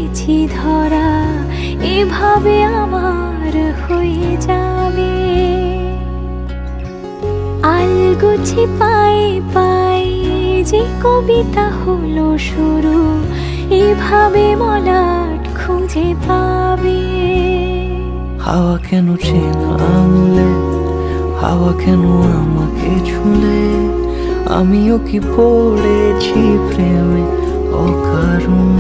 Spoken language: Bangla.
পড়েছি ধরা, এভাবে আমার হয়ে যাবে। আলগোছে পায়ে পায়ে যে কবিতা হলো শুরু, এভাবে মলাট খুঁজে পাবে। হাওয়া কেন চেনা আঙুলে, হাওয়া কেন আমাকে ছুলে, আমিও কি পড়েছি প্রেমে অকারণ।